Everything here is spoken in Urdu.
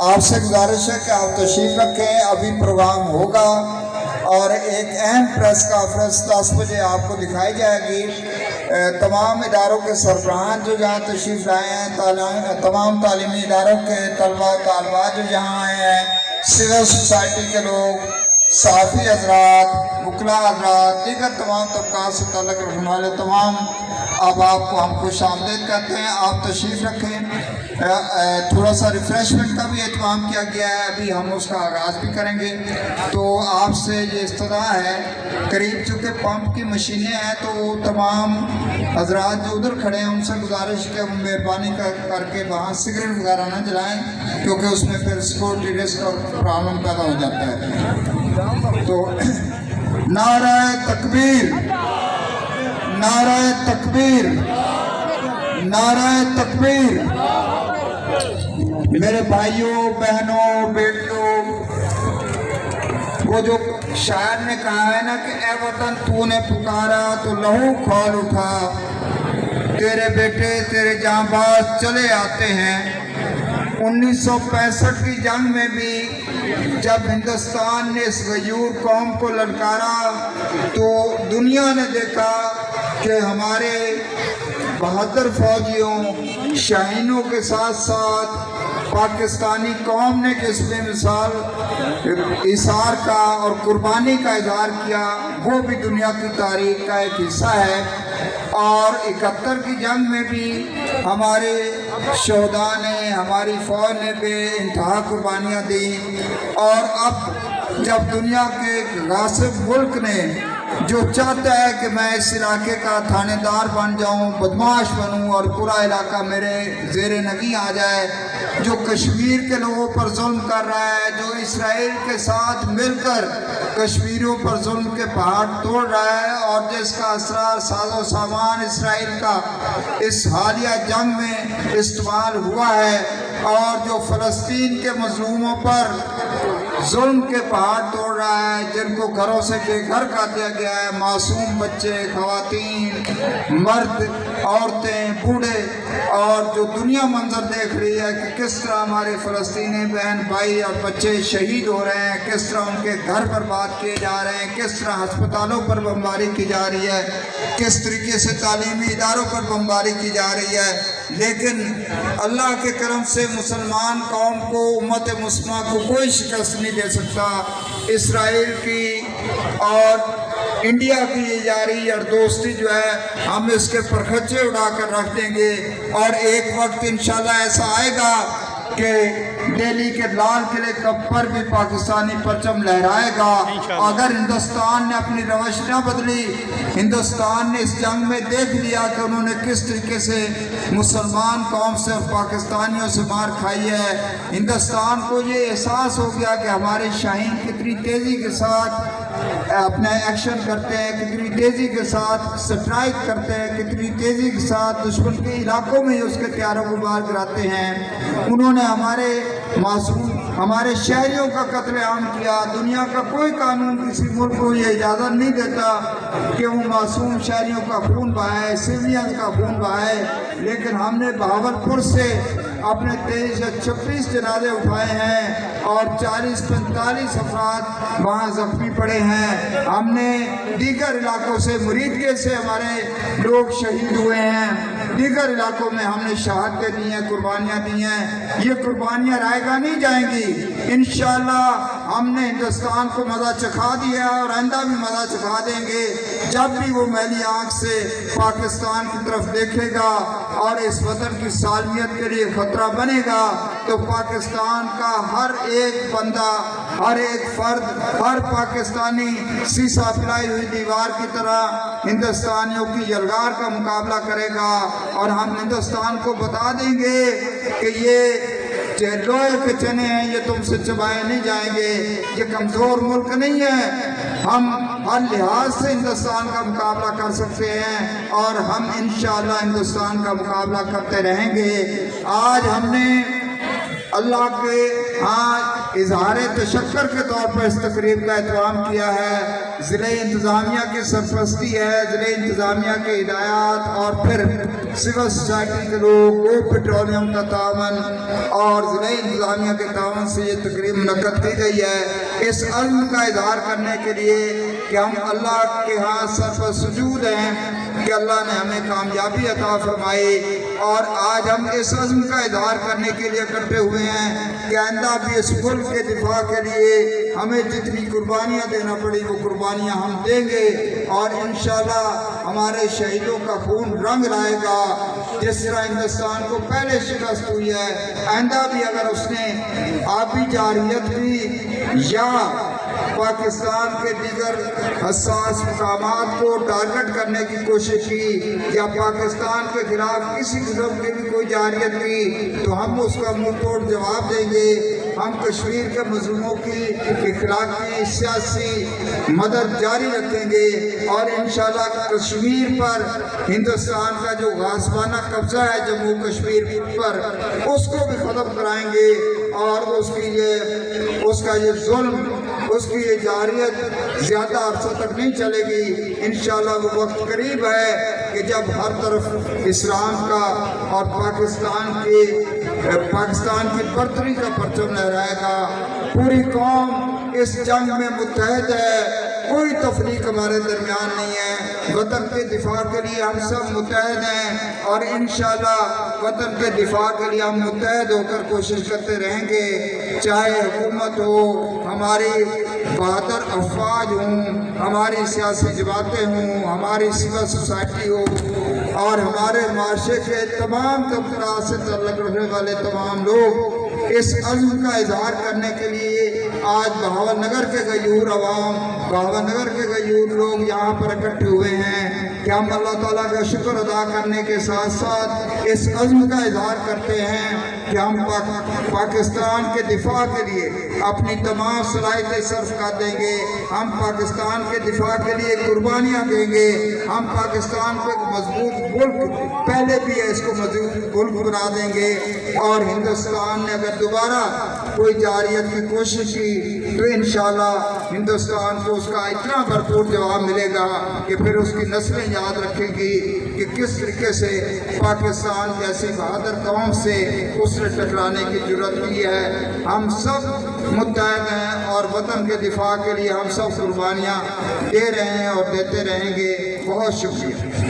آپ سے گزارش ہے کہ آپ تشریف رکھیں، ابھی پروگرام ہوگا اور ایک اہم پریس کانفرنس 10 بجے آپ کو دکھائی جائے گی۔ تمام اداروں کے سربراہان جو جہاں تشریف لائے ہیں، تمام تعلیمی اداروں کے طلباء طالبات جو جہاں آئے ہیں، سول سوسائٹی کے لوگ، صحافی حضرات، وکلاء حضرات، دیگر تمام طبقات سے تعلق رکھنے والے تمام احباب کو ہم خوش آمدید کہتے ہیں۔ آپ تشریف رکھیں۔ تھوڑا سا ریفریشمنٹ کا بھی اہتمام کیا گیا ہے، ابھی ہم اس کا آغاز بھی کریں گے۔ تو آپ سے یہ استدعا ہے، قریب چونکہ پمپ کی مشینیں ہیں تو تمام حضرات جو ادھر کھڑے ہیں ان سے گزارش کہ مہربانی کر کے وہاں سگریٹ وغیرہ نہ جلائیں، کیونکہ اس میں پھر سیکورٹی رسک اور پرابلم پیدا ہو جاتا ہے۔ تو نعرہ تکبیر، نعرہ تکبیر، نعرہ تکبیر۔ میرے بھائیوں، بہنوں، بیٹیوں، وہ جو شاعر نے کہا ہے نا کہ اے وطن تو نے پکارا تو لہو کھول اٹھا، تیرے بیٹے تیرے جاں باز چلے آتے ہیں۔ 1965 کی جنگ میں بھی جب ہندوستان نے اس غیور قوم کو للکارا تو دنیا نے دیکھا کہ ہمارے بہادر فوجیوں، شاہینوں کے ساتھ ساتھ پاکستانی قوم نے جس میں مثال ایثار کا اور قربانی کا اظہار کیا، وہ بھی دنیا کی تاریخ کا ایک حصہ ہے۔ اور 71 کی جنگ میں بھی ہمارے شہداء نے، ہماری فوج نے بے انتہا قربانیاں دیں۔ اور اب جب دنیا کے غاصب ملک نے جو چاہتا ہے کہ میں اس علاقے کا تھانے دار بن جاؤں، بدماش بنوں اور پورا علاقہ میرے زیر نگیں آ جائے، جو کشمیر کے لوگوں پر ظلم کر رہا ہے، جو اسرائیل کے ساتھ مل کر کشمیریوں پر ظلم کے پہاڑ توڑ رہا ہے، اور جس کا اسرار ساز و سامان اسرائیل کا اس حالیہ جنگ میں استعمال ہوا ہے، اور جو فلسطین کے مظلوموں پر ظلم کے پہاڑ توڑ رہا ہے، جن کو گھروں سے بے گھر کر دیا گیا ہے، معصوم بچے، خواتین، مرد، عورتیں، بوڑھے، اور جو دنیا منظر دیکھ رہی ہے کہ کس طرح ہمارے فلسطینی بہن بھائی اور بچے شہید ہو رہے ہیں، کس طرح ان کے گھر برباد کیے جا رہے ہیں، کس طرح ہسپتالوں پر بمباری کی جا رہی ہے، کس طریقے سے تعلیمی اداروں پر بمباری کی جا رہی ہے۔ لیکن اللہ کے کرم سے مسلمان قوم کو، امت مسلمہ کو کوئی شکست نہیں دے سکتا۔ اسرائیل کی اور انڈیا کی یہ جاری اور دوستی جو ہے، ہم اس کے پرخچے اڑا کر رکھ دیں گے، اور ایک وقت انشاءاللہ ایسا آئے گا کہ دہلی کے لال قلعے پر بھی پاکستانی پرچم لہرائے گا۔ اگر ہندوستان نے اپنی روش نہ بدلی، ہندوستان نے اس جنگ میں دیکھ لیا کہ انہوں نے کس طریقے سے مسلمان قوم سے اور پاکستانیوں سے مار کھائی ہے، ہندوستان کو یہ احساس ہو گیا کہ ہمارے شاہین کتنی تیزی کے ساتھ اپنا ایکشن کرتے ہیں، کتنی تیزی کے ساتھ سٹرائک کرتے ہیں، کتنی تیزی کے ساتھ دشمن کے علاقوں میں اس کے تیاروں کو بار کراتے ہیں۔ انہوں نے ہمارے معصوم، ہمارے شہریوں کا قتل عام کیا۔ دنیا کا کوئی قانون کسی ملک کو یہ اجازت نہیں دیتا کہ وہ معصوم شہریوں کا خون بہائے، سویلینز کا خون بہائے، لیکن ہم نے بہاولپور سے اپنے 23 یا 26 جنازے اٹھائے ہیں اور 40-45 افراد وہاں زخمی پڑے ہیں۔ ہم نے دیگر علاقوں سے، مریدگے سے ہمارے لوگ شہید ہوئے ہیں، دیگر علاقوں میں ہم نے شہادتیں دی ہیں، قربانیاں دی ہیں۔ یہ قربانیاں رائے گاہ نہیں جائیں گی۔ انشاءاللہ ہم نے ہندوستان کو مزہ چکھا دیا ہے اور آئندہ بھی مزہ چکھا دیں گے۔ جب بھی وہ میلی آنکھ سے پاکستان کی طرف دیکھے گا اور اس وطن کی سالمیت کے لیے خطرہ بنے گا، تو پاکستان کا ہر ایک بندہ، ہر ایک فرد، ہر پاکستانی سیسا پلائی ہوئی دیوار کی طرح ہندوستانیوں کی یلغار کا مقابلہ کرے گا، اور ہم ہندوستان کو بتا دیں گے کہ یہ لوہے کے چنے ہیں، یہ تم سے چبائے نہیں جائیں گے، یہ کمزور ملک نہیں ہے، ہم ہر لحاظ سے ہندوستان کا مقابلہ کر سکتے ہیں، اور ہم انشاءاللہ ہندوستان کا مقابلہ کرتے رہیں گے۔ آج ہم نے اللہ کے ہاں اظہار تشکر کے طور پر اس تقریب کا اہتمام کیا ہے۔ ضلع انتظامیہ کی سرپرستی ہے، ضلع انتظامیہ کے ہدایات اور پھر سول سوسائٹی کے لوگ، گو پیٹرولیم کا تعاون اور ضلع انتظامیہ کے تعاون سے یہ تقریب منعقد کی گئی ہے، اس عزم کا اظہار کرنے کے لیے کہ ہم اللہ کے ہاں سر پر سجود ہیں کہ اللہ نے ہمیں کامیابی عطا فرمائی، اور آج ہم اس عزم کا اظہار کرنے کے لیے اکٹھے ہوئے ہیں کہ آئندہ بھی اس ملک کے دفاع کے لیے ہمیں جتنی قربانیاں دینا پڑی وہ قربانیاں ہم دیں گے، اور انشاءاللہ ہمارے شہیدوں کا خون رنگ لائے گا۔ جس طرح ہندوستان کو پہلے شکست ہوئی ہے، آئندہ بھی اگر اس نے آبی جارحیت کی یا پاکستان کے دیگر حساس مقامات کو ٹارگٹ کرنے کی کوشش کی یا پاکستان کے خلاف کسی قسم کی بھی کوئی جارحیت کی تو ہم اس کا منہ توڑ جواب دیں گے۔ ہم کشمیر کے مظلوموں کی اخلاقی سیاسی مدد جاری رکھیں گے، اور انشاءاللہ کشمیر پر ہندوستان کا جو غاصبانہ قبضہ ہے جموں کشمیر پر اس کو بھی ختم کرائیں گے، اور اس کا یہ ظلم، اس کی یہ جارحیت زیادہ عرصہ تک نہیں چلے گی۔ انشاءاللہ وہ وقت قریب ہے کہ جب ہر طرف اسلام کا اور پاکستان کی برتری کا پرچم لہرائے گا۔ پوری قوم اس جنگ میں متحد ہے، کوئی تفریق ہمارے درمیان نہیں ہے۔ وطن کے دفاع کے لیے ہم سب متحد ہیں، اور انشاءاللہ وطن کے دفاع کے لیے ہم متحد ہو کر کوشش کرتے رہیں گے، چاہے حکومت ہو، ہماری بہادر افواج ہوں، ہماری سیاسی جماعتیں ہوں، ہماری سول سوسائٹی ہو، اور ہمارے معاشرے کے تمام طبقات سے تعلق رکھنے والے تمام لوگ اس عزم کا اظہار کرنے کے لیے آج بہاول نگر کے غیور عوام، بہاول نگر کے غیور لوگ یہاں پر اکٹھے ہوئے ہیں کہ ہم اللہ تعالیٰ کا شکر ادا کرنے کے ساتھ ساتھ اس عزم کا اظہار کرتے ہیں کہ ہم پاکستان کے دفاع کے لیے اپنی تمام صلاحیتیں صرف کر دیں گے، ہم پاکستان کے دفاع کے لیے قربانیاں دیں گے، ہم پاکستان کو ایک مضبوط ملک، پہلے بھی ہے اس کو مضبوط ملک بنا دیں گے، اور ہندوستان نے اگر دوبارہ کوئی جارحیت کی کوشش کی تو انشاءاللہ ہندوستان کو اس کا اتنا بھرپور جواب ملے گا کہ پھر اس کی نسلیں یاد رکھیں گی کہ کس طریقے سے پاکستان جیسی بہادر قوم سے اس نے ٹکرانے کی جرات کی ہے۔ ہم سب متحد ہیں، اور وطن کے دفاع کے لیے ہم سب قربانیاں دے رہے ہیں اور دیتے رہیں گے۔ بہت شکریہ۔